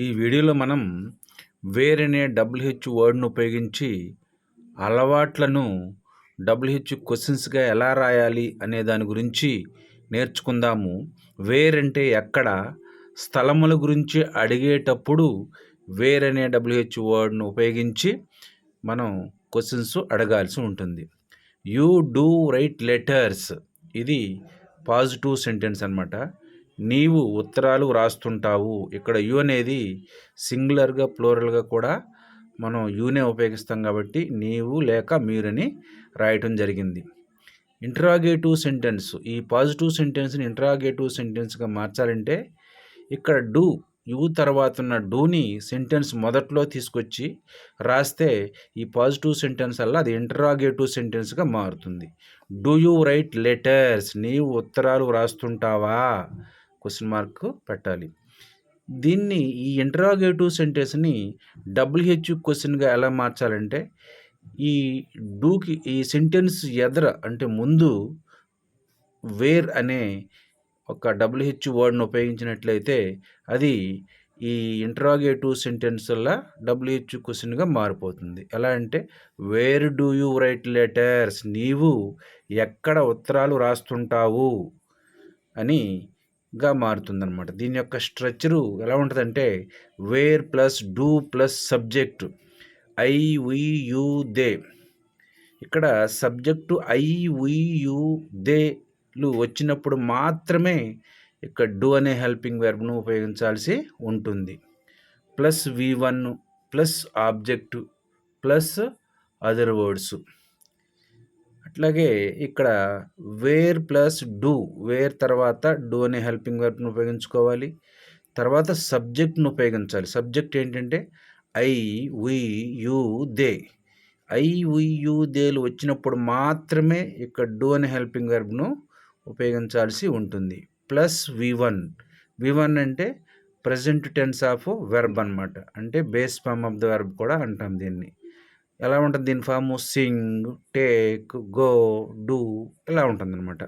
ఈ వీడియోలో మనం వేర్ అనే డబ్ల్యూహెచ్ వర్డ్ను ఉపయోగించి అలవాట్లను డబ్ల్యూహెచ్ క్వశ్చన్స్గా ఎలా రాయాలి అనే దాని గురించి నేర్చుకుందాము. వేర్ అంటే ఎక్కడ, స్థలముల గురించి అడిగేటప్పుడు వేర్ అనే డబ్ల్యూహెచ్ వర్డ్ను ఉపయోగించి మనం క్వశ్చన్స్ అడగాల్సి ఉంటుంది. యూ డూ రైట్ లెటర్స్, ఇది పాజిటివ్ సెంటెన్స్ అన్నమాట. నీవు ఉత్తరాలు వ్రాస్తుంటావు. ఇక్కడ యు అనేది సింగులర్గా ప్లూరల్గా కూడా మనం యూనే ఉపయోగిస్తాం కాబట్టి నీవు లేక మీరని రాయటం జరిగింది. ఇంటరాగేటివ్ సెంటెన్స్, ఈ పాజిటివ్ సెంటెన్స్ని ఇంటరాగేటివ్ సెంటెన్స్గా మార్చాలంటే ఇక్కడ డూ, యు తర్వాత ఉన్న డూని సెంటెన్స్ మొదట్లో తీసుకొచ్చి రాస్తే ఈ పాజిటివ్ సెంటెన్స్ వల్ల అది ఇంటరాగేటివ్ సెంటెన్స్గా మారుతుంది. డూ యూ రైట్ లెటర్స్, నీవు ఉత్తరాలు వ్రాస్తుంటావా, క్వశ్చన్ మార్క్ పెట్టాలి. దీన్ని ఈ ఇంటరాగేటివ్ సెంటెన్స్ని డబ్ల్యూహెచ్ క్వశ్చన్గా ఎలా మార్చాలంటే ఈ డూకి ఈ సెంటెన్స్ ఎదర అంటే ముందు వేర్ అనే ఒక డబ్ల్యూహెచ్ వర్డ్ను ఉపయోగించినట్లయితే అది ఈ ఇంటరాగేటివ్ సెంటెన్స్ వల్ల డబ్ల్యూహెచ్ క్వశ్చన్గా మారిపోతుంది. ఎలా అంటే where do you right letters, నీవు ఎక్కడ ఉత్తరాలు రాస్తుంటావు అని గా మారుతుందన్నమాట. దీని యొక్క స్ట్రక్చరు ఎలా ఉంటుందంటే where plus do plus subject I we you they. ఇక్కడ సబ్జెక్టు ఐ వి యు దేలు వచ్చినప్పుడు మాత్రమే ఇక్కడ డూ అనే హెల్పింగ్ వెర్బ్ను ఉపయోగించాల్సి ఉంటుంది. Plus V1 plus object plus other words. అట్లాగే ఇక్కడ వేర్ ప్లస్ డూ, వేర్ తర్వాత డూ అనే హెల్పింగ్ వర్బ్ను ఉపయోగించుకోవాలి. తర్వాత సబ్జెక్ట్ను ఉపయోగించాలి. సబ్జెక్ట్ ఏంటంటే I we you they. I we you దేలు వచ్చినప్పుడు మాత్రమే ఇక్కడ డూ అనే హెల్పింగ్ వెర్బ్ను ఉపయోగించాల్సి ఉంటుంది. ప్లస్ V1 అంటే ప్రజెంట్ టెన్స్ ఆఫ్ వెర్బ్ అనమాట. అంటే base form of the verb కూడా అంటాం దీన్ని. ఎలా ఉంటుంది దీని form? Sing, take, go, do ఇలా ఉంటుందన్నమాట.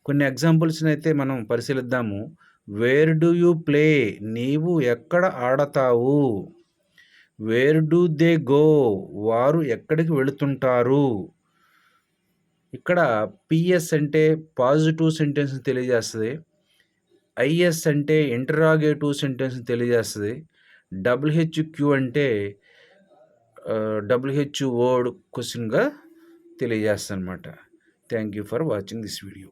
కొన్ని ఎగ్జాంపుల్స్ని అయితే మనం పరిశీలిద్దాము. వేర్ డూ యూ ప్లే, నీవు ఎక్కడ ఆడతావు. వేర్ డూ దే గో, వారు ఎక్కడికి వెళుతుంటారు. ఇక్కడ పిఎస్ అంటే పాజిటివ్ సెంటెన్స్ని తెలియజేస్తుంది. ఐఎస్ అంటే ఇంటరాగేటివ్ సెంటెన్స్ని తెలియజేస్తుంది. డబ్ల్యూహెచ్క్యూ అంటే డబ్ల్యూహెచ్ వర్డ్ క్వశ్చన్గా తెలియజేస్తుంది అనమాట. Thank you for watching this video.